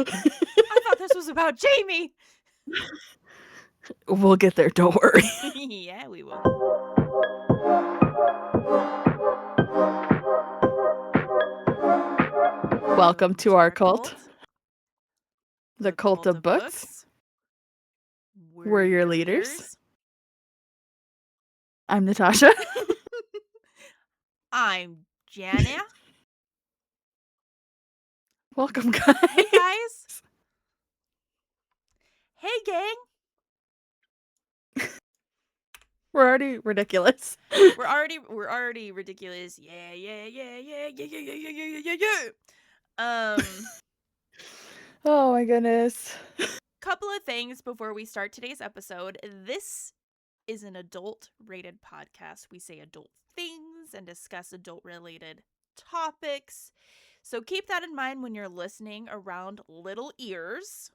I thought this was about Jamie. We'll get there, don't worry. Yeah, we will. Welcome to our cult, the Cult of Books. We're your leaders. I'm Natasha. I'm Jana. Welcome, guys. Hey, guys. Hey, gang. We're already ridiculous. We're already ridiculous. Yeah. Oh my goodness. Couple of things before we start today's episode. This is an adult-rated podcast. We say adult things and discuss adult-related topics. So keep that in mind when you're listening around little ears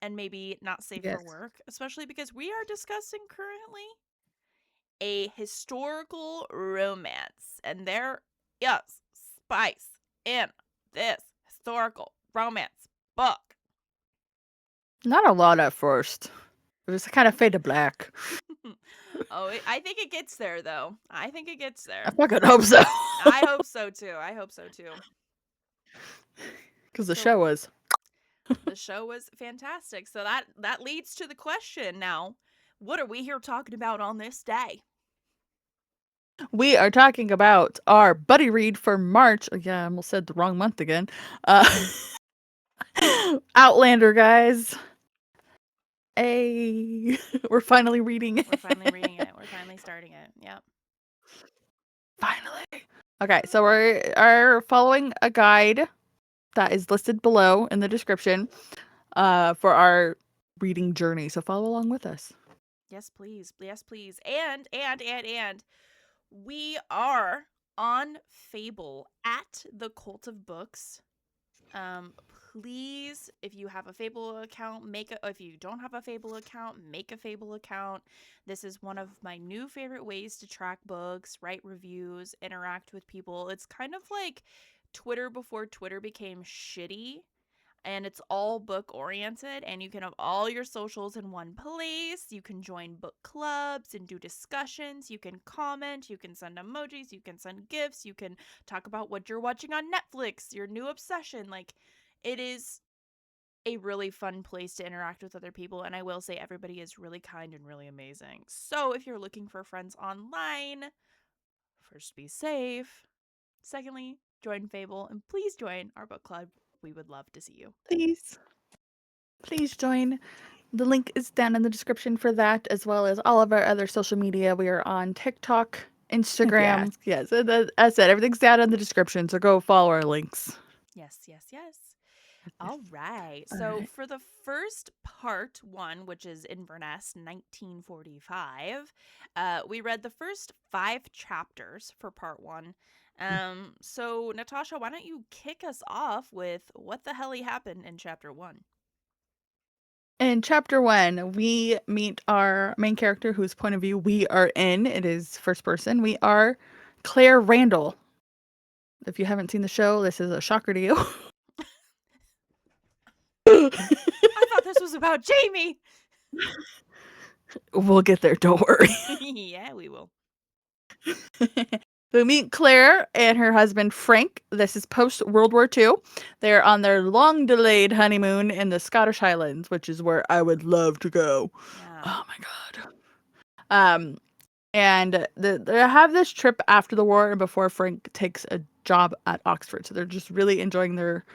and maybe not safe for work, especially because we are discussing currently a historical romance, and there is spice in this historical romance book. Not a lot at first. It was kind of fade to black. I think it gets there, though. I think it gets there. I fucking hope so. I hope so, too. Because the show was... The show was fantastic. So that leads to the question now, what are we here talking about on this day? We are talking about our buddy read for March. Yeah, I almost said the wrong month again. Outlander, guys. We're finally reading it. We're finally starting it. Yep. Finally. Okay, so we are following a guide that is listed below in the description for our reading journey. So follow along with us. Yes, please. And we are on Fable at the Cult of Books. Please, if you have a Fable account, if you don't have a Fable account, make a Fable account. This is one of my new favorite ways to track books, write reviews, interact with people. It's kind of like Twitter before Twitter became shitty. And it's all book oriented, and you can have all your socials in one place. You can join book clubs and do discussions. You can comment, you can send emojis, you can send gifts, you can talk about what you're watching on Netflix, your new obsession. Like, it is a really fun place to interact with other people, and I will say everybody is really kind and really amazing. So if you're looking for friends online, first, be safe. Secondly, join Fable, and please join our book club. We would love to see you. Please join. The link is down in the description for that, as well as all of our other social media. We are on TikTok, Instagram. Yes, as I said, everything's down in the description, so go follow our links. Yes. All right. So for the first part one, which is Inverness 1945, we read the first 5 chapters for part 1. So Natasha, why don't you kick us off with what the hell happened in chapter 1? In chapter 1, we meet our main character whose point of view we are in. It is first person. We are Claire Randall. If you haven't seen the show, this is a shocker to you. I thought this was about Jamie. We'll get there, don't worry. Yeah, we will. We meet Claire and her husband Frank. This is post World War II. They're on their long delayed honeymoon in the Scottish Highlands, which is where I would love to go. Yeah. Oh my god. And they have this trip after the war and before Frank takes a job at Oxford. So they're just really enjoying their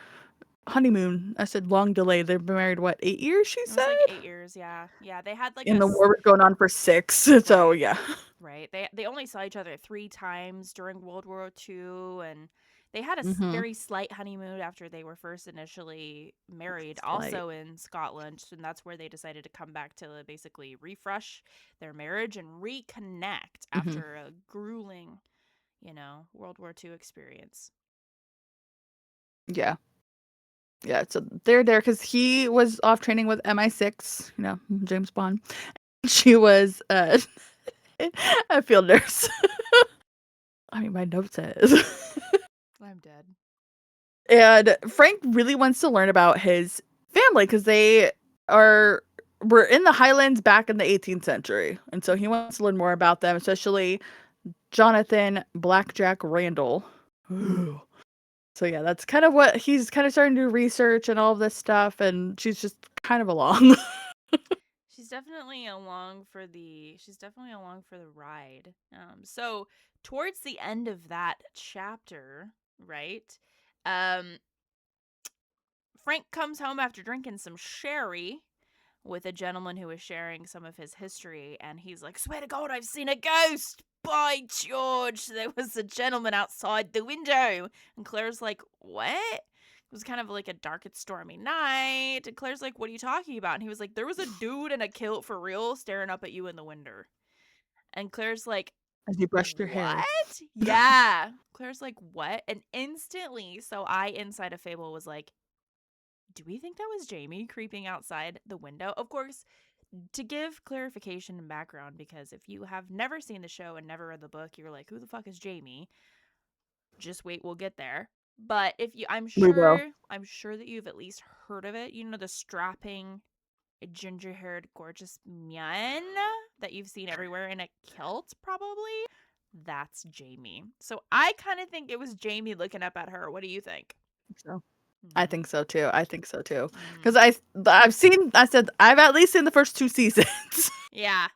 honeymoon. I said long delay. They've been married, what, 8 years, she said? It was like 8 years, yeah. Yeah, they had like and the war was going on for 6, so yeah. Right. They only saw each other 3 times during World War II, and they had a very slight honeymoon after they were first initially married, also in Scotland, and that's where they decided to come back to basically refresh their marriage and reconnect after a grueling, World War II experience. Yeah. Yeah, so they're there because he was off training with MI6, James Bond. She was a field nurse. I mean, my note says. I'm dead. And Frank really wants to learn about his family because they were in the Highlands back in the 18th century, and so he wants to learn more about them, especially Jonathan Blackjack Randall. So yeah, that's kind of what he's kind of starting to do research and all of this stuff, and she's just kind of along. She's definitely along for the ride. So towards the end of that chapter, right? Um, Frank comes home after drinking some sherry with a gentleman who is sharing some of his history, and he's like, "Swear to God, I've seen a ghost! By George, there was a gentleman outside the window." And Claire's like, "What?" It was kind of like a dark and stormy night. And Claire's like, "What are you talking about?" And he was like, "There was a dude in a kilt for real staring up at you in the window." And Claire's like, As you brushed your hair. "What?" Yeah. Claire's like, "What?" And instantly, so I, inside of Fable, was like, do we think that was Jamie creeping outside the window? Of course, to give clarification and background, because if you have never seen the show and never read the book, you're like, who the fuck is Jamie? Just wait, we'll get there. But if you, We will. I'm sure that you've at least heard of it. You know, the strapping, ginger-haired, gorgeous man that you've seen everywhere in a kilt, probably. That's Jamie. So I kind of think it was Jamie looking up at her. What do you think? So I Mm-hmm. think so too. I think so too. Mm-hmm. Because I've at least seen the first 2 seasons. Yeah.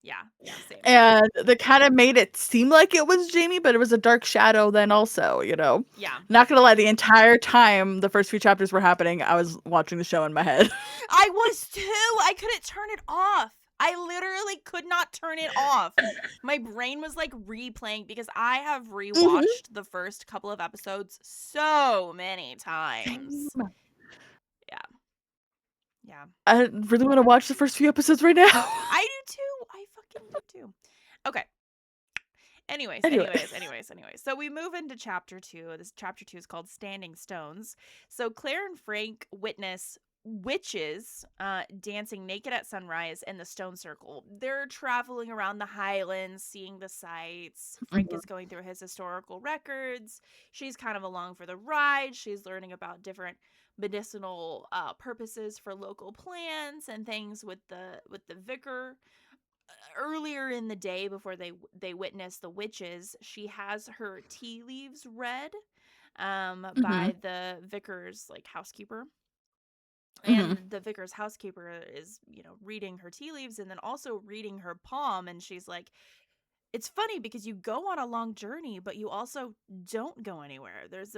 Yeah. Yeah. Same. And they kind of made it seem like it was Jamie, but it was a dark shadow then also, you know. Yeah. Not gonna lie, the entire time the first few chapters were happening, I was watching the show in my head. I was too. I couldn't turn it off. I literally could not turn it off. My brain was like replaying because I have Mhm. rewatched the first couple of episodes so many Same. times. Yeah. Yeah. I really want to watch the first few episodes right now. I do too. I fucking do too. Okay. Anyways, Anyway. anyways, anyways, anyways. So we move into chapter 2. This chapter 2 is called Standing Stones. So Claire and Frank witness witches dancing naked at sunrise in the stone circle. They're traveling around the highlands, seeing the sights. Frank Mhm. is going through his historical records. She's kind of along for the ride. She's learning about different medicinal purposes for local plants and things with the vicar. Earlier in the day, before they witness the witches, she has her tea leaves read Mhm. by the vicar's like housekeeper, Mhm. and the vicar's housekeeper is, reading her tea leaves and then also reading her palm, and she's like, it's funny because you go on a long journey, but you also don't go anywhere. There's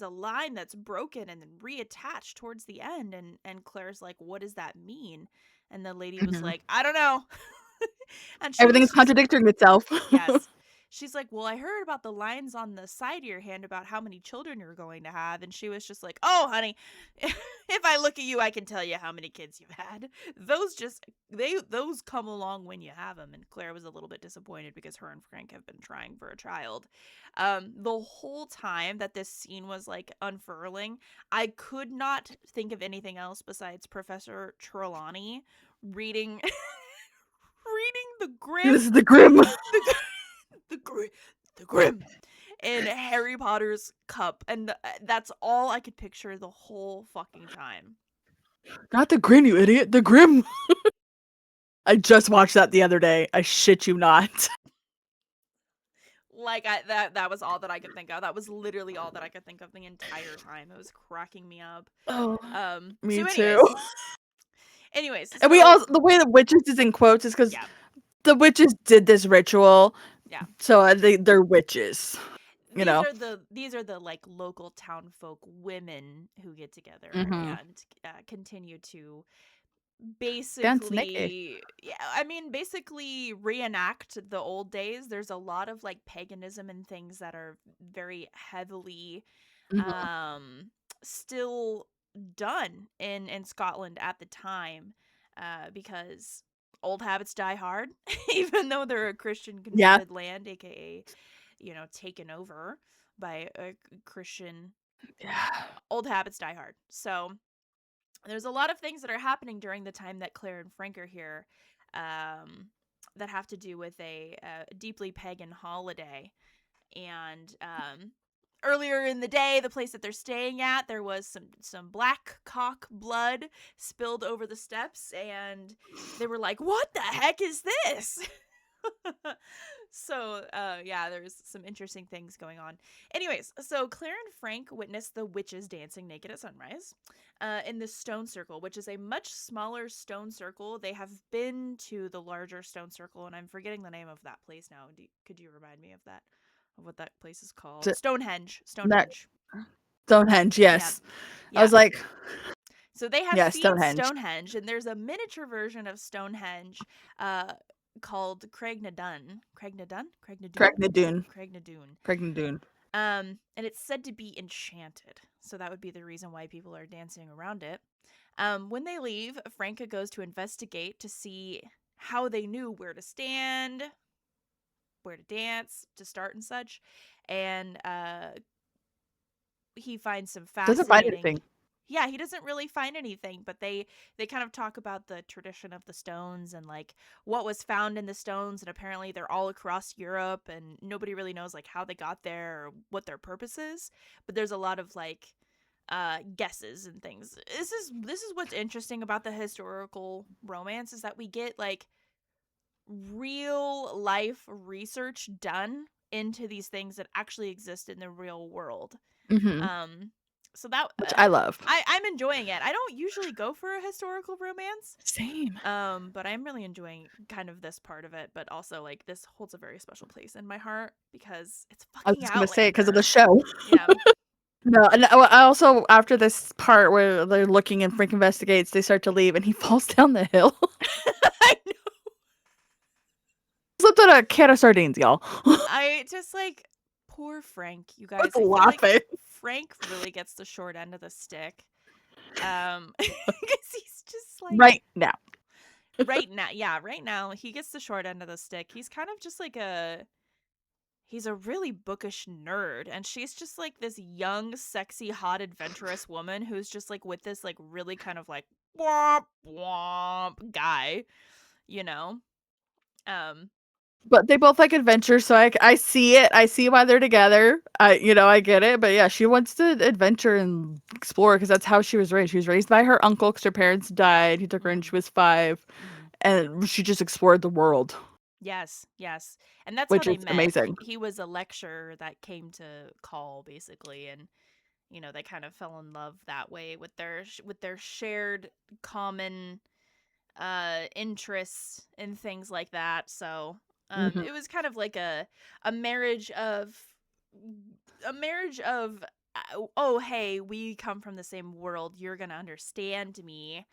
a line that's broken and then reattached towards the end, and Claire's like, what does that mean? And the lady was Mhm. like, I don't know. And she Everything was is just, contradicting itself. yes. She's like, well, I heard about the lines on the side of your hand about how many children you're going to have. And she was just like, oh, honey, if I look at you, I can tell you how many kids you've had. Those come along when you have them. And Claire was a little bit disappointed because her and Frank have been trying for a child. The whole time that this scene was like unfurling, I could not think of anything else besides Professor Trelawney reading reading the Grim, This is the grim. the the Grim, the Grim in Harry Potter's cup, and that's all I could picture the whole fucking time. Not the grin, you idiot. The grim. I just watched that the other day. I shit you not. Like that was all that I could think of. That was literally all that I could think of the entire time. It was cracking me up. Oh, me So too. anyways, And we so also the way the witches is in quotes is because yeah, the witches did this ritual, yeah. so they're witches. You These know. are the like local town folk women who get together Mhm. and continue to Dance naked. basically, yeah, I mean, basically reenact the old days. There's a lot of like paganism and things that are very heavily Mhm. um still done in Scotland at the time, because old habits die hard. Even though they're a Christian Yeah. converted land, aka, taken over by a Christian, Yeah. old habits die hard. So there's a lot of things that are happening during the time that Claire and Frank are here, um, that have to do with a deeply pagan holiday. And earlier in the day, the place that they're staying at, there was some black cock blood spilled over the steps, and they were like, "What the heck is this?" So, yeah, there's some interesting things going on. Anyways, so Claire and Frank witnessed the witches dancing naked at sunrise in the stone circle, which is a much smaller stone circle. They have been to the larger stone circle, and I'm forgetting the name of that place now. Could you remind me of that? Of what that place is called? Stonehenge. That Stonehenge. Stonehenge, Yeah. yes. I Yeah. was like, So they have yeah, seen Stonehenge. Stonehenge, and there's a miniature version of Stonehenge uh, called Craignadun. Craignadun? Craignadun? Craignadoon. Craignadun. Craignadoon. And it's said to be enchanted. So that would be the reason why people are dancing around it. When they leave, Franca goes to investigate to see how they knew where to stand, where to dance, to start and such. And he finds some Doesn't find fascinating. anything. Yeah, he doesn't really find anything, but they kind of talk about the tradition of the stones and like what was found in the stones, and apparently they're all across Europe and nobody really knows like how they got there or what their purpose is, but there's a lot of like guesses and things. This is what's interesting about the historical romance, is that we get like real life research done into these things that actually exist in the real world. Hmm. um so that Which I love. I'm enjoying it. I don't usually go for a historical romance, Same. but I'm really enjoying kind of this part of it. But also, like, this holds a very special place in my heart because it's I was fucking just gonna say it because of the Outlander. show. Yeah. No, and I also after this part where they're looking and Frank investigates, they start to leave, and he falls down the hill. I know. Slipped on a can of sardines, y'all. I just like poor Frank, you I was guys. I feel like laughing. Frank really gets the short end of the stick. Because he's just like Right now. right now he gets the short end of the stick. He's kind of just like he's a really bookish nerd, and she's just like this young, sexy, hot, adventurous woman who's just like with this like really kind of like womp womp guy, you know. Um But they both like adventure, so I see it. I see why they're together. I get it. But yeah, she wants to adventure and explore because that's how she was raised. She was raised by her uncle because her parents died. He took her when mhm, she was 5, mhm. and she just explored the world, Yes, yes. And that's how which they is met. He amazing. he was a lecturer that came to call basically, and they kind of fell in love that way with their shared common interests and things like that. So Hmm. it was kind of like a marriage of oh, hey, we come from the same world, you're gonna understand me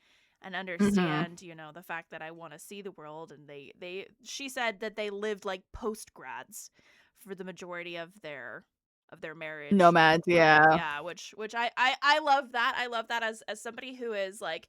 and Hmm. understand the fact that I want to see the world. And she said that they lived like post grads for the majority of their marriage. Nomads, yeah. Yeah, which I love that. I love that as somebody who is like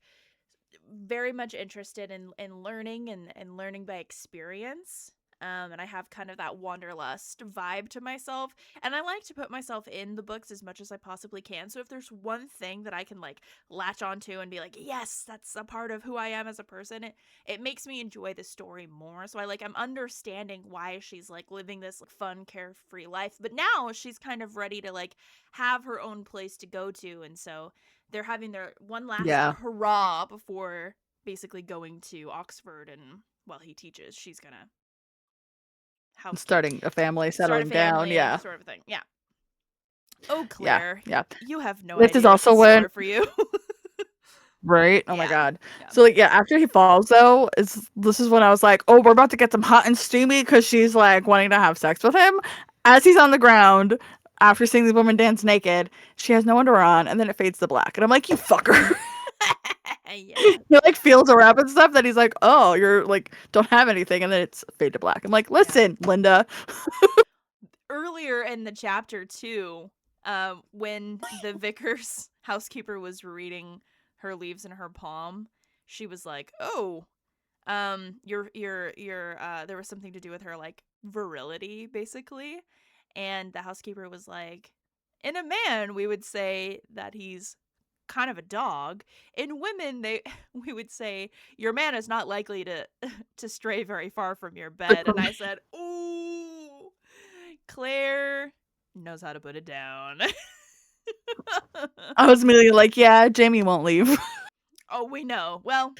very much interested in learning and learning by experience. And I have kind of that wanderlust vibe to myself. And I like to put myself in the books as much as I possibly can. So if there's one thing that I can like latch onto and be like, yes, that's a part of who I am as a person, it makes me enjoy the story more. So I'm understanding why she's like living this like, fun, carefree life. But now she's kind of ready to like have her own place to go to. And so they're having their one last Yeah. hurrah before basically going to Oxford, and while he teaches, she's gonna housekeep, Starting a family, start a settling down, family, yeah. sort of thing. Yeah. Oh, Yeah, Claire, yeah. you have no This is idea what's in also when store for you. right? Oh my Yeah. god. Yeah. So, like, yeah, after he falls though, this is when I was like, "Oh, we're about to get some hot and steamy," because she's, like, wanting to have sex with him. As he's on the ground, after seeing the woman dance naked, she has no underwear on, and then it fades to black, and I'm like, "You fucker." Yeah. He, like, feels her up and stuff, then he's like, "Oh, you're, like, don't have anything," and then it's fade to black. I'm like, Yeah. "Listen, Linda." Earlier in the chapter too, when the vicar's housekeeper was reading her leaves in her palm, she was like, "Oh, your there was something to do with her like virility basically." And the housekeeper was like, in a man we would say that he's kind of a dog. In women, they we would say your man is not likely to to stray very far from your bed. And I said, ooh, Claire, knows how to put it down. I was immediately like, yeah, Jamie won't leave. Oh, we know. Well,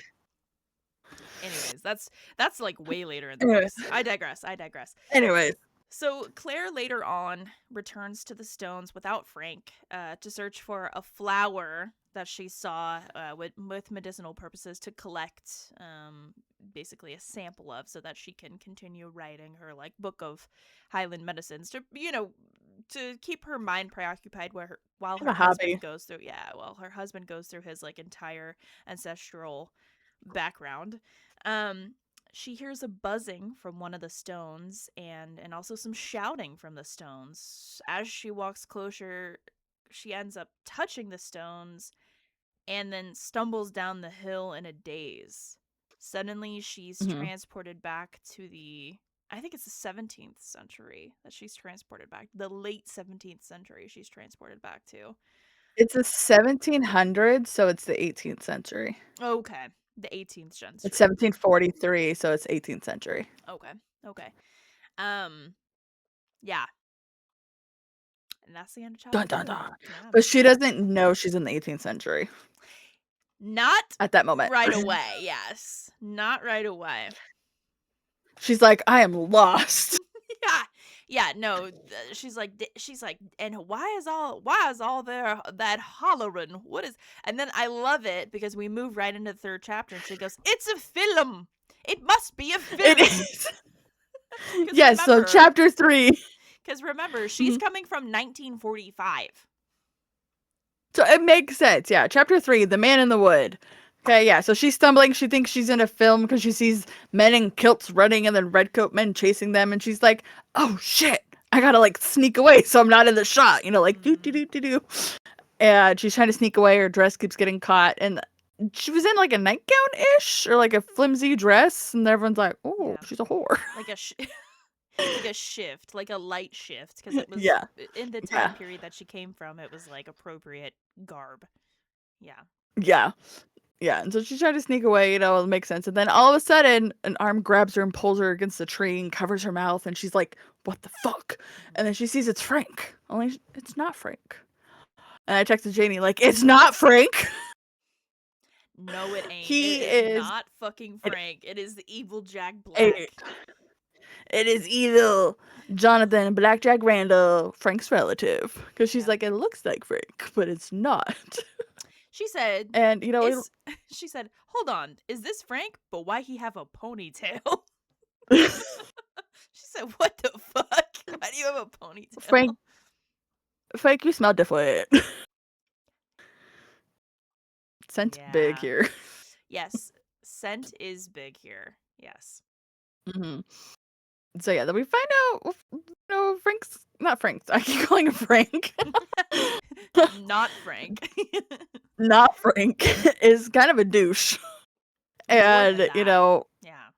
anyways, that's like way later in the Anyways, books. I digress. I digress. anyways. So Claire later on returns to the stones without Frank to search for a flower that she saw with medicinal purposes to collect basically a sample of so that she can continue writing her like book of Highland medicines to to keep her mind preoccupied while Have her a hobby. husband goes through while her husband goes through his like entire ancestral background. um she hears a buzzing from one of the stones and also some shouting from the stones. As she walks closer, she ends up touching the stones and then stumbles down the hill in a daze. Suddenly, she's Hmm. transported back to the I think it's the 17th century that she's transported back. The late 17th century she's transported back to. It's the 1700s, so it's the 18th century. Okay. The 18th It's century. 1743, so it's 18th century. Okay. Okay. Um yeah, and that's the end of Dun chapter dun 3. dun. Yeah. But she doesn't know she's in the 18th century Not at that moment. right away, yes. Not right away. She's like, I am lost. Yeah. Yeah, no, she's like, and why is all there that hollering? What is And then I love it because we move right into the third chapter and she goes, "It's a film. It must be a It film." is. Cuz Yes, so remember, chapter 3. cuz remember, she's Mhm. coming from 1945. So it makes sense. Yeah, chapter 3, The Man in the Wood. Okay, yeah, so she's stumbling. She thinks she's in a film because she sees men in kilts running and then redcoat men chasing them. And she's like, oh shit, I gotta like sneak away so I'm not in the shot, like do do Mhm. do do do. And she's trying to sneak away. Her dress keeps getting caught. And she was in like a nightgown ish or like a flimsy dress. And everyone's like, oh, Yeah. she's a whore. Like a like a shift, like a light shift, because it was Yeah, in the time yeah, period that she came from. It was like appropriate garb. Yeah. yeah. Yeah, and so she's trying to sneak away, it makes sense. And then all of a sudden, an arm grabs her and pulls her against the tree and covers her mouth. And she's like, what the fuck? Mhm. And then she sees it's Frank. Only it's not Frank. And I texted Janie, like, it's not Frank. No, it ain't. It He is is not fucking an Frank. It is the evil Jack a Black. it is either Jonathan Blackjack Randall, Frank's relative. Because she's Yep. like, it looks like Frank, but it's not. She said, And "Is." She said, "Hold on, is this Frank? But why he have a ponytail?" She said, "What the fuck? Why do you have a ponytail?" Frank Frank, you smell different. Scent big Yeah. here. Yes, scent is big here. Yes. Mhm. So yeah, then we find out, Frank's not Frank's. I keep calling him Frank. Not Frank. Not Frank is kind of a douche, More than and that. Yeah.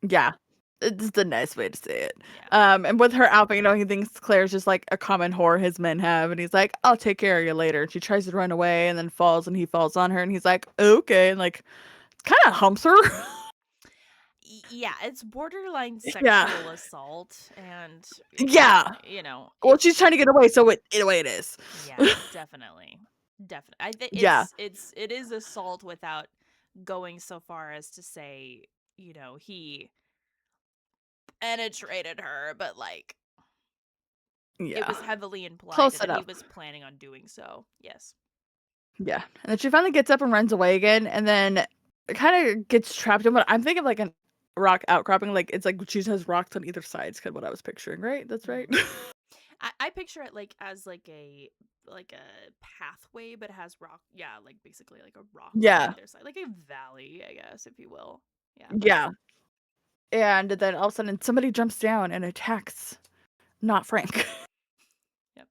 yeah, it's the nice way to say it. Yeah. And with her outfit, he thinks Claire's just like a common whore his men have, and he's like, "I'll take care of you later." And she tries to run away, and then falls, and he falls on her, and he's like, "Okay," and like, kind of humps her. Yeah, it's borderline Yeah, sexual assault and yeah. Well, it she's trying to get away, so in a way, it is. yeah, definitely. Definitely. I think Yeah, it is assault without going so far as to say, he penetrated her, but like it yeah. was heavily implied Close that he enough. was planning on doing so. Yes. Yeah, and then she finally gets up and runs away again, and then kind of gets trapped in what I'm thinking of like a rock outcropping. Like it's like she has rocks on either side. Is kind of what I was picturing, right? That's right. Mhm. I picture it like as like a pathway, but has rock. Yeah, like basically like a rock on Yeah, either side, like a valley, I guess, if you will. Yeah. yeah. And then all of a sudden, somebody jumps down and attacks. Not Frank. Yep.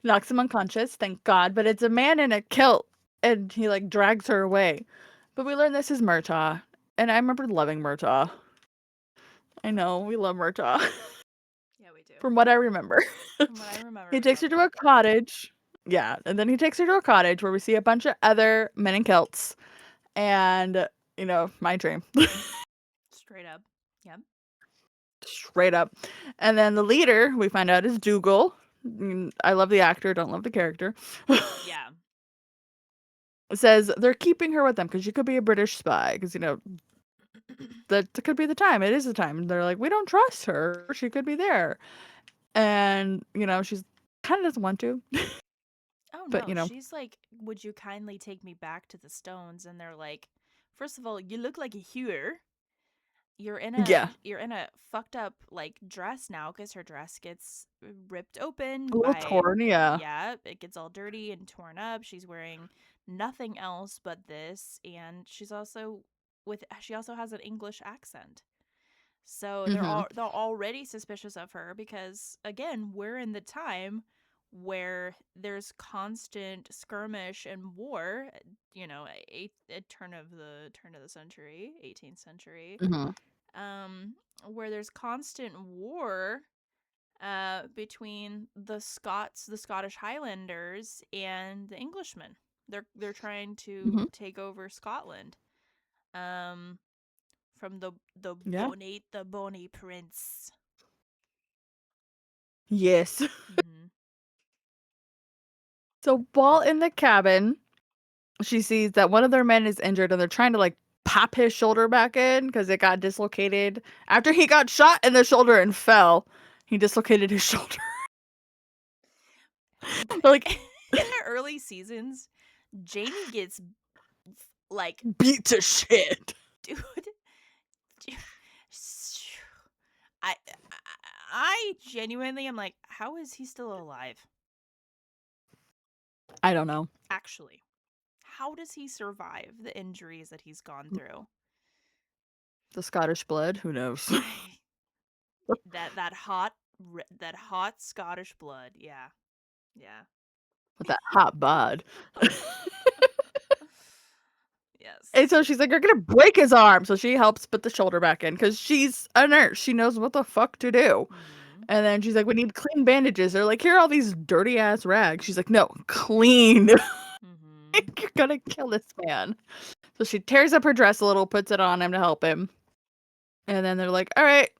Knocks him unconscious. Thank God. But it's a man in a kilt, and he like drags her away. But we learn this is Murtaugh, and I remember loving Murtaugh. I know we love Murtaugh. Yeah, we do. From what I remember. From what I remember, He we takes love her to a Murtaugh. cottage. Yeah, and then he takes her to a cottage where we see a bunch of other men in kilts. And, my dream. Straight up. Yep. Straight up. And then the leader, we find out, is Dougal. I love the actor, don't love the character. Yeah. Says they're keeping her with them because she could be a British spy. Because that could be the time. It is the time. They're like, we don't trust her. She could be there, and she's kind of doesn't want to, Oh but no, she's like, "Would you kindly take me back to the Stones?" And they're like, "First of all, you look like a hewer. yeah, You're in a fucked up like dress now because her dress gets ripped open a little by torn. Yeah. yeah, it gets all dirty and torn up. She's wearing nothing else but this, and she also has an English accent. So Mm-hmm. they're already suspicious of her because again, we're in the time where there's constant skirmish and war, turn of the century, 18th century. Mm-hmm. Where there's constant war between the Scottish Highlanders and the Englishmen. They're trying Mm-hmm. to take over Scotland. Um from Yeah. the Bonnie Prince. Yes. Mhm. So while in the cabin, she sees that one of their men is injured, and they're trying to like pop his shoulder back in because it got dislocated after he got shot in the shoulder and fell. He dislocated his shoulder. Like In the early seasons, Jamie gets like, beat to shit. dude, I I genuinely am like, how is he still alive? I don't know. Actually, how does he survive the injuries that he's gone through? The Scottish blood, who knows? I that hot Scottish blood. Yeah. Yeah. With that hot bod. Yes. And so she's like, "You're gonna break his arm." So she helps put the shoulder back in because she's a nurse. She knows what the fuck to do. Mhm. And then she's like, "We need clean bandages." They're like, "Here are all these dirty ass rags." She's like, "No, clean. Mhm. You're gonna kill this man." So she tears up her dress a little, puts it on him to help him. And then they're like, "All right,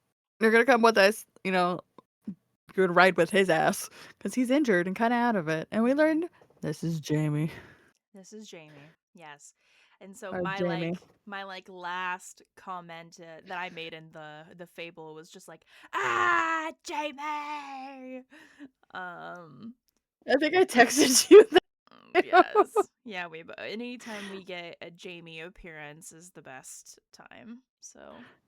you're gonna come with us. You're gonna ride with his ass because he's injured and kind of out of it." And we Mhm. learned this is Jamie. This is Jamie. Yes. And so Our Jamie. my like last comment that I made in the fable was just like, "Ah, Jamie." Um I think I texted you that. yes. Yeah, we anytime we get a Jamie appearance is the best time. So,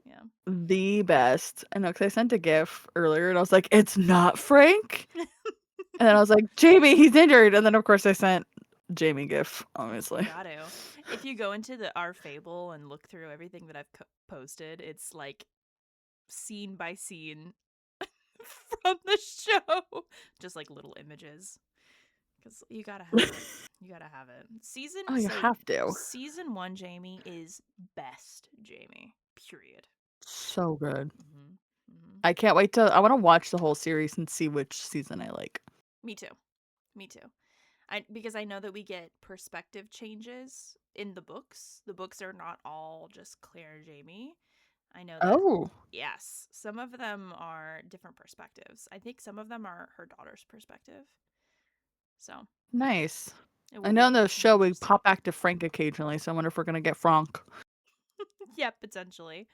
yeah. The best. I know because I sent a GIF earlier and I was like, "It's not Frank." And then I was like, "Jamie, he's injured." And then of course I sent Jamie GIF, You obviously. got to. If you go into the our fable and look through everything that I've posted, it's like scene by scene from the show, just like little images. Because you gotta have it. You gotta have it. Oh, you have to. Season one, Jamie is best Jamie. Period. So good. Hmm. Hmm. I want to watch the whole series and see which season I like. Me too. Me too. I because I know that we get perspective changes in the books. The books are not all just Claire and Jamie. I know that Oh, yes, some of them are different perspectives. I think some of them are her daughter's perspective. So nice. it I know in the will be show we interesting. pop back to Frank occasionally, so I wonder if we're gonna get Frank. Yeah, potentially.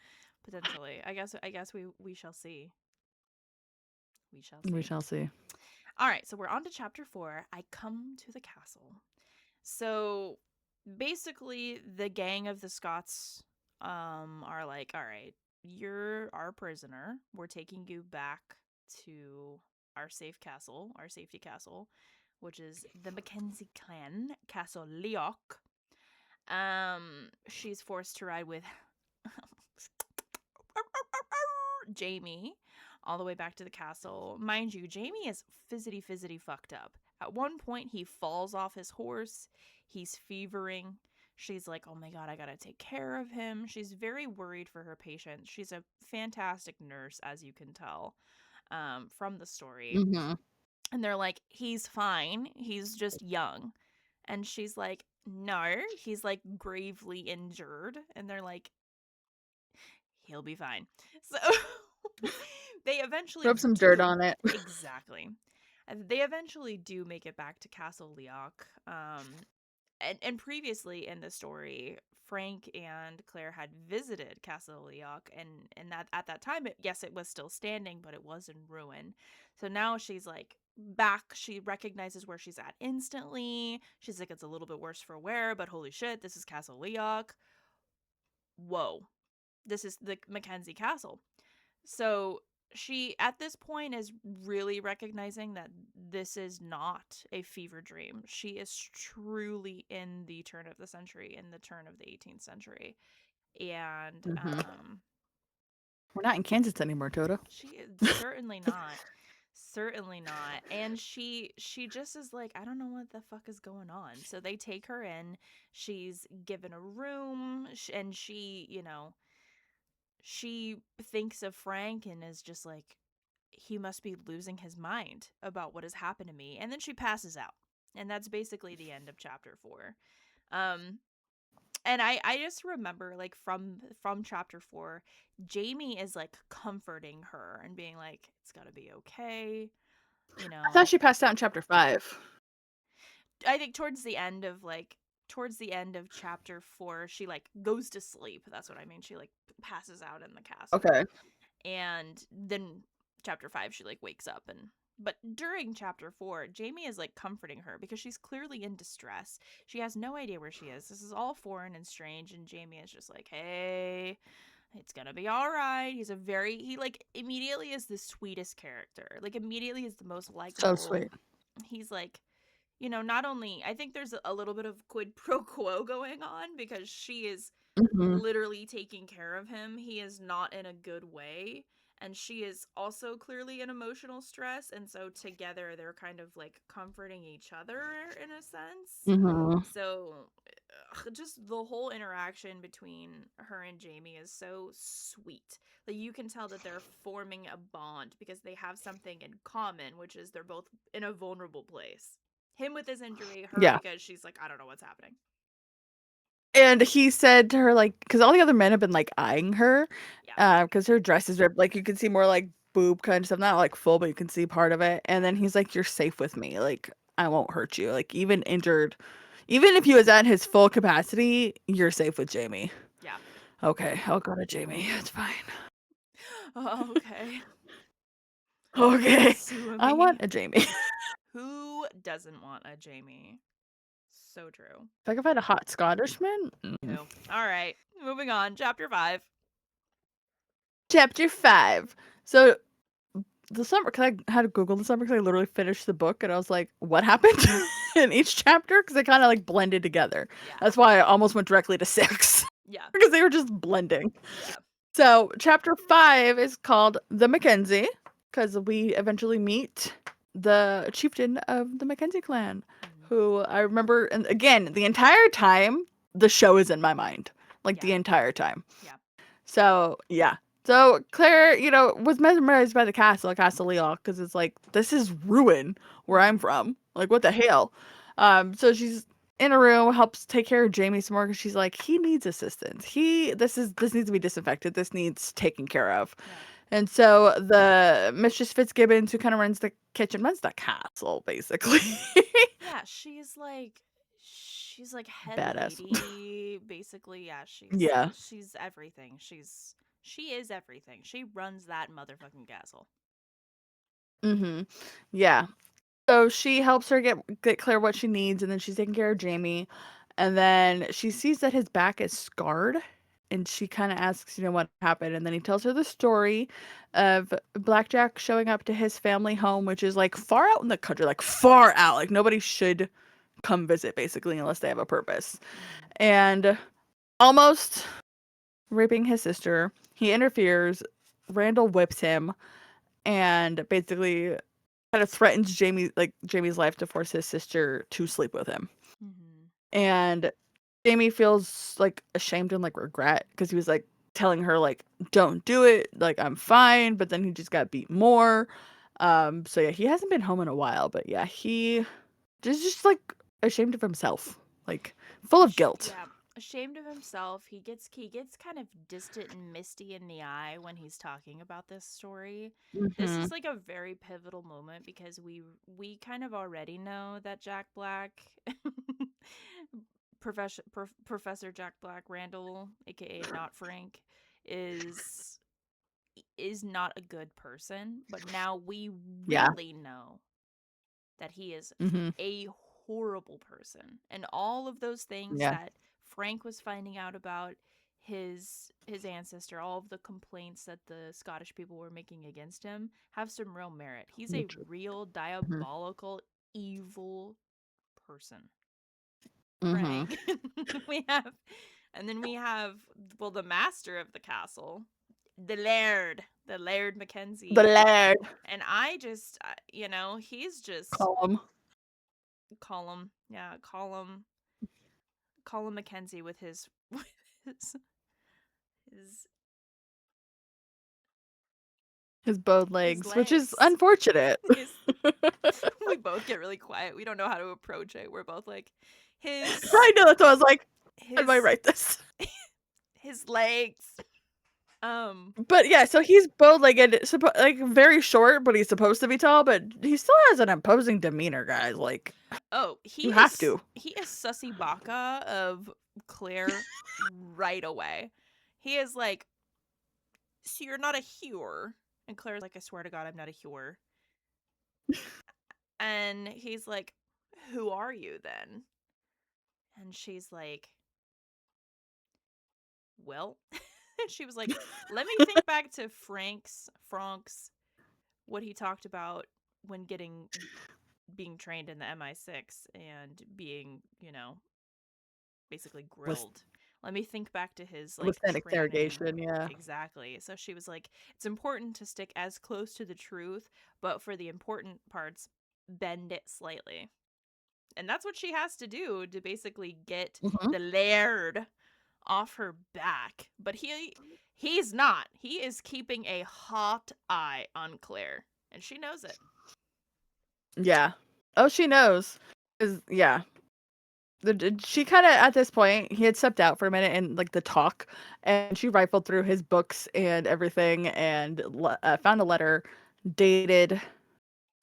Potentially. I guess we shall see. We shall We see. shall see. All right, so we're on to chapter 4. I come to the castle. So basically the gang of the Scots are like, "All right, you're our prisoner. We're taking you back to our safe castle, our safety castle, which is the Mackenzie clan, Castle Leoch." She's forced to ride with Jamie all the way back to the castle. Mind you, Jamie is fizzity fucked up. At one point, he falls off his horse. He's fevering. She's like, oh my God, I gotta take care of him. She's very worried for her patient. She's a fantastic nurse, as you can tell from the story. Mm-hmm. And they're like, he's fine. He's just young. And she's like, no, he's like gravely injured. And they're like, he'll be fine. So they eventually Rub some dirt do on it. exactly. And they eventually do make it back to Castle Leoc. And previously in the story, Frank and Claire had visited Castle Leoc, and that at that time, yes, it was still standing, but it was in ruin. So now she's like back. She recognizes where she's at instantly. She's like, it's a little bit worse for wear, but holy shit, this is Castle Leoc. Whoa, this is the Mackenzie Castle. So she at this point is really recognizing that this is not a fever dream. She is truly in the turn of the century, in the turn of the 18th century. And Hmm. We're not in Kansas anymore, Toto. she is certainly not. Certainly not. And she just is like, I don't know what the fuck is going on. So they take her in. She's given a room, and she thinks of Frank and is just like, he must be losing his mind about what has happened to me. And then she passes out. And that's basically the end of chapter 4. Um and I just remember, like, from chapter 4, Jamie is like comforting her and being like, it's got to be okay, you I thought know. she passed out in chapter 5. I think towards the end of chapter 4, she like goes to sleep. That's what I mean. She like passes out in the castle. Okay. And then chapter 5, she like wakes up. And but during chapter 4, Jamie is like comforting her because she's clearly in distress. She has no idea where she is. This is all foreign and strange, and Jamie is just like, hey, it's gonna be all right. He like immediately is the sweetest character, like immediately is the most So likable. sweet. He's like, not only, I think there's a little bit of quid pro quo going on because she is Hmm. literally taking care of him. He is not in a good way. And she is also clearly in emotional stress. And so together they're kind of like comforting each other in a sense. Hmm. So just the whole interaction between her and Jamie is so sweet. Like you can tell that they're forming a bond because they have something in common, which is they're both in a vulnerable place. Him with his injury, her Yeah. because she's like, I don't know what's happening. And he said to her, like, because all the other men have been like eyeing her, Yeah. because her dress is ripped. Like, you can see more like boob kind of stuff, not like full, but you can see part of it. And then he's like, "You're safe with me. Like, I won't hurt you. Like, even injured, even if he was at his full capacity, you're safe with Jamie." Yeah. Okay, I'll go to Jamie. It's fine. Oh, okay. Okay, Sue I me. want a Jamie. Who doesn't want a Jamie? So true. If I could find a hot Scottishman. Who? All right. Moving on. Chapter 5. Chapter 5. So the summer, because I had to Google the summer because I literally finished the book and I was like, what happened in each chapter? Because they kind of like blended together. Yeah. That's why I almost went directly to 6 Yeah. because they were just blending. Yeah. So chapter 5 is called The Mackenzie because we eventually meet the chieftain of the Mackenzie clan, Mm. who I remember. And again, the entire time, the show is in my mind, like Yeah. the entire time. Yeah. So yeah. So Claire, was mesmerized by the Castle Leal, because it's like, this is ruin where I'm Mm-hmm. from. Like, what the hell? So she's in a room, helps take care of Jamie some more because she's like, he needs assistance. This needs to be disinfected. This needs taken care of. Yeah. And so the Mistress Fitzgibbons, who kind of runs the kitchen, runs the castle, basically. Yeah. She's like head Badass. lady, basically. Yeah. Yeah. She's everything. She is everything. She runs that motherfucking castle. Mm-hmm. Yeah. So she helps her get Claire what she needs, and then she's taking care of Jamie. And then she sees that his back is scarred, and she kind of asks, what happened. And then he tells her the story of Blackjack showing up to his family home, which is like far out in the country, like far out. Like nobody should come visit, basically, unless they have a purpose. Mm-hmm. And almost raping his sister, he interferes. Randall whips him and basically kind of threatens Jamie's life to force his sister to sleep with him. Mm-hmm. And Jamie feels like ashamed and like regret because he was like telling her like, don't do it, like I'm fine, but then he just got beat more. So yeah, he hasn't been home in a while, but yeah, he just like ashamed of himself, like full of guilt. Yeah. ashamed of himself. He gets kind of distant and misty in the eye when he's talking about this story. This Mhm. is like a very pivotal moment because we kind of already know that Jack Black Professor Jack Black Randall, aka not Frank, is is not a good person, but now we Yeah. really know that he is Mhm. a horrible person. And all of those things Yeah. that Frank was finding out about his ancestor, all of the complaints that the Scottish people were making against him have some real merit. He's a real Mhm. diabolical evil person. Mhm. Frank. we have and then we have well the master of the castle, the Laird The Mackenzie. Laird. And I just he's just Call him. Column. Yeah, Column Mackenzie with his his, his His bowed his legs, which is legs. unfortunate. His we both get really quiet. We don't know how to approach it. We're both like his I know, that's why I was like, "How do I his write this?" his legs. Um But yeah, so he's bow-legged, like very short, but he's supposed to be tall, but he still has an imposing demeanor, guys. Like oh, you have to. he is Sussy Baka of Claire right away. He is like, so you're not a hewer. And Claire's like, I swear to God, I'm not a hewer. And he's like, who are you then? And she's like, well, she was like, let me think back to Frank's, what he talked about when being trained in the MI6 and being, basically With grilled. Let me think back to his with like that training. interrogation, yeah. Exactly. So she was like, it's important to stick as close to the truth, but for the important parts, bend it slightly. And that's what she has to do to basically get Mhm. the Laird off her back. But he's not. He is keeping a hot eye on Claire, and she knows it. Yeah. Oh, she knows. Yeah. She kind of at this point he had stepped out for a minute in like the talk, and she rifled through his books and everything, and found a letter dated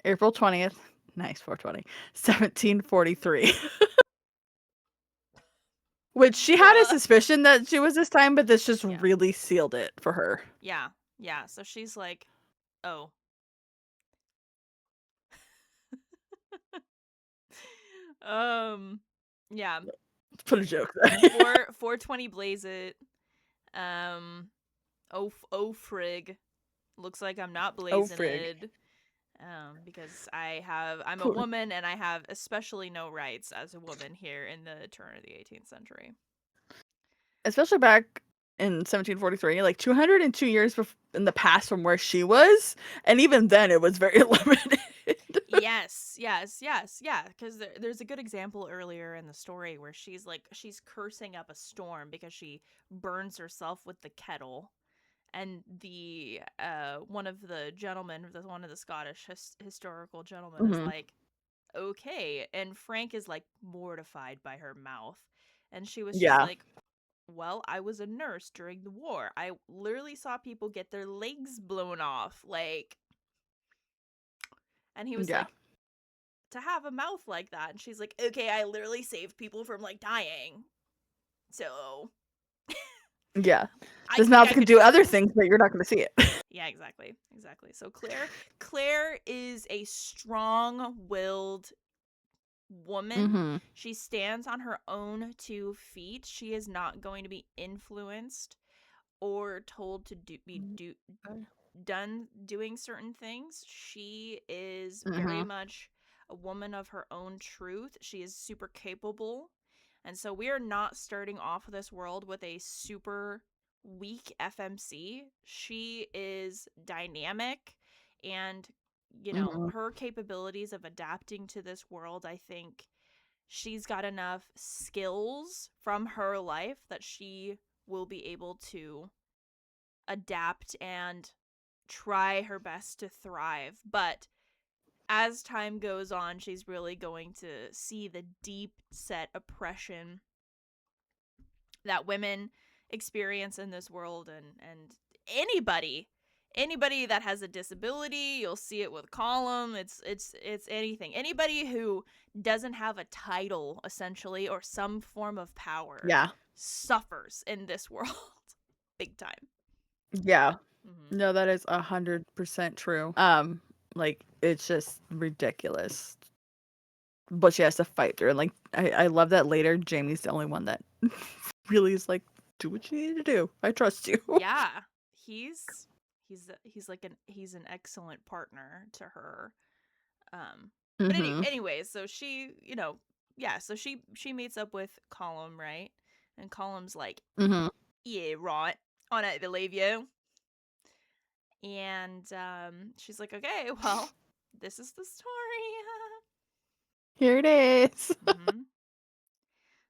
April 20th. Nice 420, 1743. Which she had a Bruh. suspicion that she was this time, but this just Yeah. really sealed it for her. Yeah. Yeah. So she's like, oh. um yeah. Put a joke there. 420 blaze it. Um oh frig. Looks like I'm not Oh blazing frig. it. Because I'm a Poor- woman and I have especially no rights as a woman here in the turn of the 18th century. Especially back in 1743, like 202 years in the past from where she was, and even then it was very limited. Yes, yes, yes, yeah. Because there's a good example earlier in the story where she's cursing up a storm because she burns herself with the kettle, and the one of the gentlemen, one of the Scottish historical gentlemen, is Mhm. like, okay, and Frank is like mortified by her mouth, and she was just Yeah, like, well, I was a nurse during the war. I literally saw people get their legs blown off, like, and he was yeah, like, to have a mouth like that. And she's like, okay, I literally saved people from like dying. So yeah. I This think mouth I can could do other curse. things, but you're not going to see it. Yeah, exactly. Exactly. So Claire is a strong-willed woman. Mhm. She stands on her own 2 feet. She is not going to be influenced or told to be done doing certain things. She is very Mhm. much a woman of her own truth. She is super capable. And so we are not starting off this world with a super weak FMC. She is dynamic and Mhm. her capabilities of adapting to this world, I think she's got enough skills from her life that she will be able to adapt and try her best to thrive. But as time goes on, she's really going to see the deep set oppression that women experience in this world, and anybody that has a disability, you'll see it with Column. It's anybody who doesn't have a title essentially or some form of power Yeah. suffers in this world big time. Yeah. Mm-hmm. No, that is 100% true. Like it's just ridiculous. But she has to fight through. And like I love that later Jamie's the only one that really is like, do what you need to do. I trust you. Yeah, he's he's an excellent partner to her. But Mhm. anyways, so she, yeah, so she meets up with Column, right? And Column's like, Mhm. yeah, right, I don't believe you. And she's like, okay, well, this is the story. Here it is. Mm-hmm.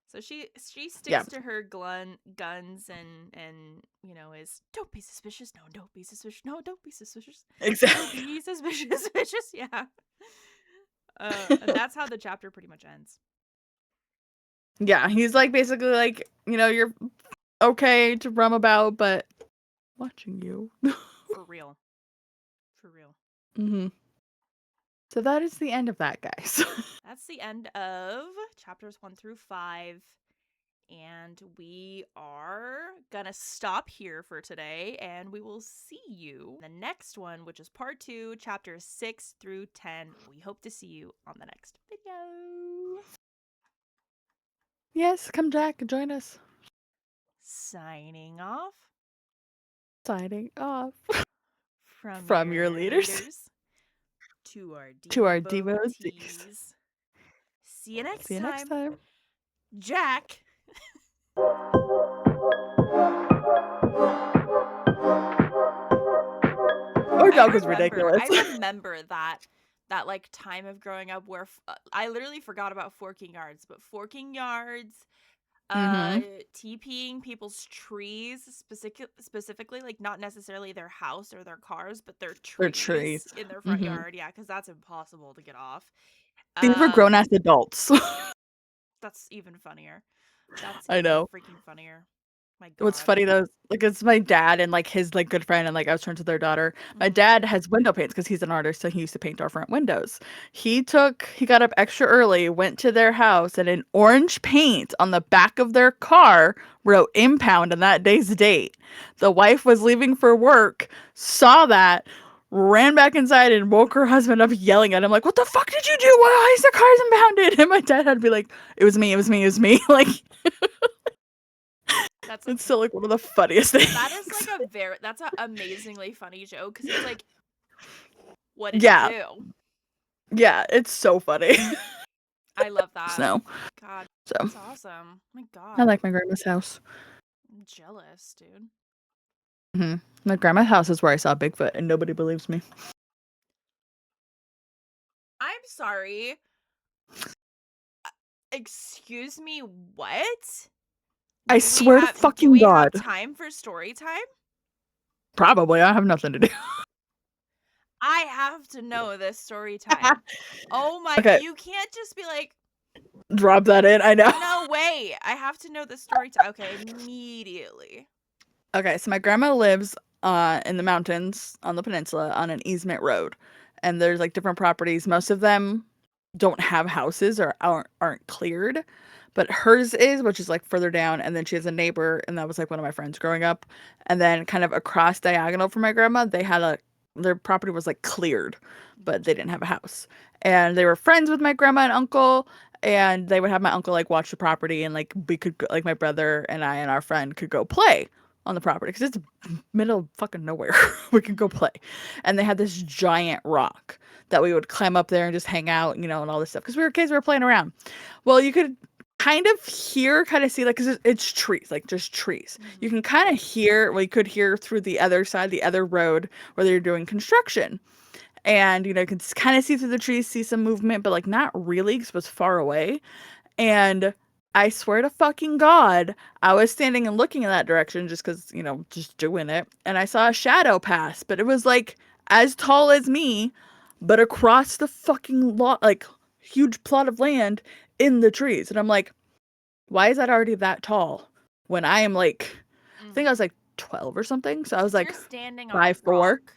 So she Yeah. sticks to her guns, and is, don't be suspicious. No, don't be suspicious. No, don't be suspicious. Don't Exactly. be suspicious. Suspicious. Yeah. And that's how the chapter pretty much ends. Yeah, he's like basically like, you're okay to roam about, but watching you. For real. For real. Mhm. So that is the end of that, guys. That's the end of chapters 1 through 5. And we are gonna stop here for today, and we will see you in the next one, which is part 2, chapters 6 through 10. We hope to see you on the next video. Yes, come Jack and join us. Signing off Signing off from from your your leaders leaders to our to our devotees. devotees. See you next See you next time. time. Jack. Our I dog was remember. ridiculous. I remember that like time of growing up where I literally forgot about Forking Yards, but Forking Yards, Mhm. TPing people's trees, specifically, like not necessarily their house or their cars, but their They're trees trees. in their front Mhm. yard. Yeah, because that's impossible to get off. These were grown Um, ass adults. that's even funnier. That's I even know. freaking funnier. My What's God. funny though, like it's my dad and like his like good friend and like I was friends with their daughter. My Mm-hmm. dad has window paints because he's an artist, so he used to paint our front windows. He got up extra early, went to their house, and in orange paint on the back of their car wrote impound on that day's date. The wife was leaving for work, saw that, ran back inside and woke her husband up yelling at him like, "What the fuck did you do? Why is the car's impounded?" And my dad had to be like, "It was me, it was me, it was me." Like That's it's still like one of the funniest that is things. like that's an amazingly funny joke because it's like, what did you Yeah. do? Yeah, it's so funny. I love that. So, God, so that's awesome. My I God, like my grandma's house. I'm jealous, dude. My grandma's house is where I saw Bigfoot, and nobody believes me. I'm sorry. Excuse me, what? I swear to Do fucking we have God. time for story time? Probably, I have nothing to do. I have to know this story time. Oh my, Okay, you can't just be like, drop that in. I know. no way. I have to know the story time. Okay, immediately. Okay, so my grandma lives in the mountains on the peninsula on an easement road, and there's like different properties. Most of them don't have houses or aren't cleared, but hers is, which is like further down. And then she has a neighbor, and that was like one of my friends growing up. And then kind of across diagonal from my grandma, their property was like cleared, but they Gotcha. didn't have a house. And they were friends with my grandma and uncle, and they would have my uncle like watch the property, and like we could go, like my brother and I and our friend could go play on the property because it's middle of fucking nowhere. We could go Mm-hmm. play. And they had this giant rock that we would climb up there and just hang out, and all this stuff. Because we were kids, we were playing around. Well, you could kind of hear, kind of see, like, because it's trees, like just trees. You Mm-hmm. can kind of hear, well, you could hear through the other side, the other road where they're doing construction. And, you can kind of see through the trees, see some movement, but like not really because it was far away. And I swear to fucking God, I was standing and looking in that direction just because, just doing it. And I saw a shadow pass, but it was like as tall as me, but across the fucking lot, like huge plot of land in the trees. And I'm like, why is that already that tall? when I am like, I think I Mhm. was like 12 or something. So I was So you're like standing on a 5'4". rock.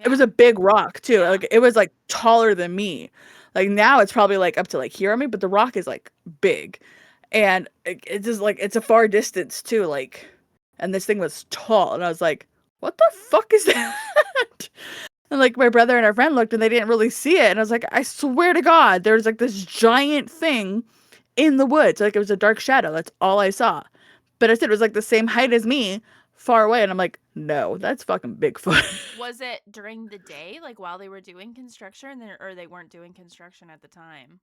It was Yeah. a big rock too. Yeah. Like it was like taller than me. Like now it's probably like up to like here on me, but the rock is like big. And it's just like it's a far distance too, like, and this thing was tall, and I was like, "What the fuck is that?" And like my brother and our friend looked, and they didn't really see it, and I was like, "I swear to God, there's like this giant thing in the woods, like it was a dark shadow. That's all I saw." But I said it was like the same height as me, far away, and I'm like, "No, that's fucking Bigfoot." Was it during the day, like while they were doing construction, or they weren't doing construction at the time?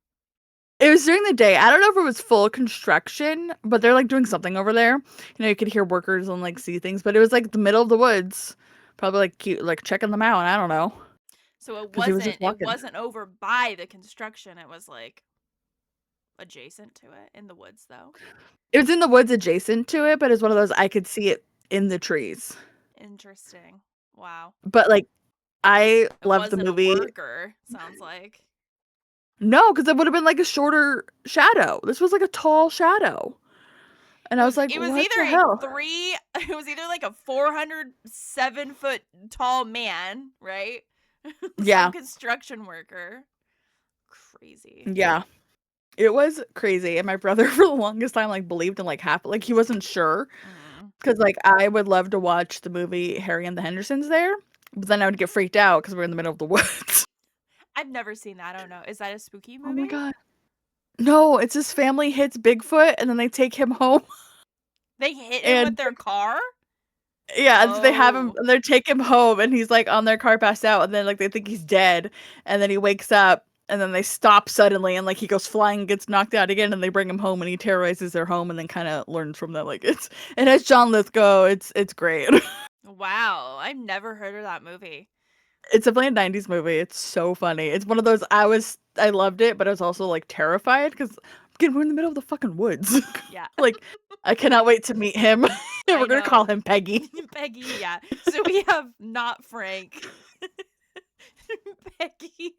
It was during the day. I don't know if it was full construction, but they're like doing something over there. You could hear workers and like see things, but it was like the middle of the woods. Probably like cute, like checking them out. I don't know, So it because he was just wasn't it walking. wasn't over by the construction. It was like adjacent to it in the woods though. It was in the woods adjacent to it, but it's one of those I could see it in the trees. Interesting. Wow. But like I It loved the wasn't a movie. worker, sounds like. No, because it would have been like a shorter shadow. This was like a tall shadow, and It I was was like, it was "What either the a hell?" it was either like a 407-foot tall man, right? Some Yeah, construction worker. Crazy. yeah. It was crazy, and my brother for the longest time like believed in like half, like he wasn't sure. Mm. 'Cause, like, I would love to watch the movie Harry and the Hendersons there, but then I would get freaked out because 'cause we're in the middle of the woods. I've never seen that. I don't know. Is that a spooky Oh my movie? god. No, it's his family hits Bigfoot, and then they take him home, They hit him with and their car? yeah, and so they have him Oh. they take him home, and he's, like, on their car passed out, and then, like, they think he's dead, and then he wakes up, and then they stop suddenly, and, like, he goes flying and gets knocked out again, and they bring him home, and he terrorizes their home and then kinda learns from them, like, it has John Lithgow, it's great. Wow. I've never heard of that movie. It's definitely a 90s movie. It's so funny. It's one of those I loved it, but I was also, like, terrified because again, we're in the middle of the fucking woods. Yeah. Like, I cannot wait to meet him. I We're gonna call know. him Peggy. Peggy, yeah. So we have not Frank. Peggy.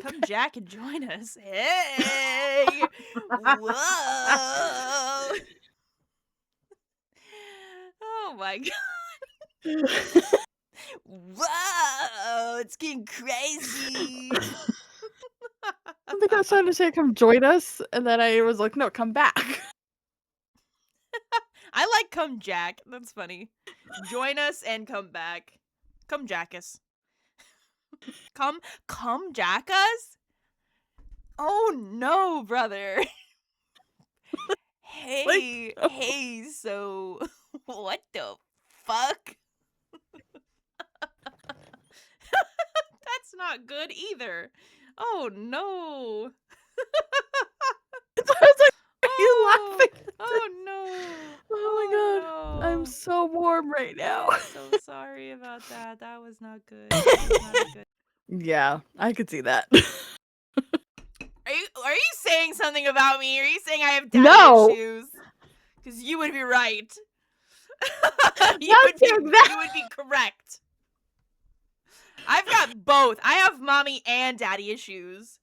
Come Jack and join us. Hey. Whoa. Oh my god. Whoa. It's getting crazy. I think I was trying to say, "Come join us," and then I was like, "No, come back." I like come Jack. That's funny. Join us and come back. Come Jack us. Come Jack us? Oh no, brother. Like, Hey, so what the fuck? That's not good either. Oh no. I was like, "Are you Oh, laughing?" oh no. Oh my god. I'm Oh so warm right no. now. I am so sorry about that. That was not good. That was not a good. Yeah, I could see that. Are you saying something about me? Are you saying I have daddy No! issues? Because you would be right. Not saying that! You would be correct. I've got both. I have mommy and daddy issues.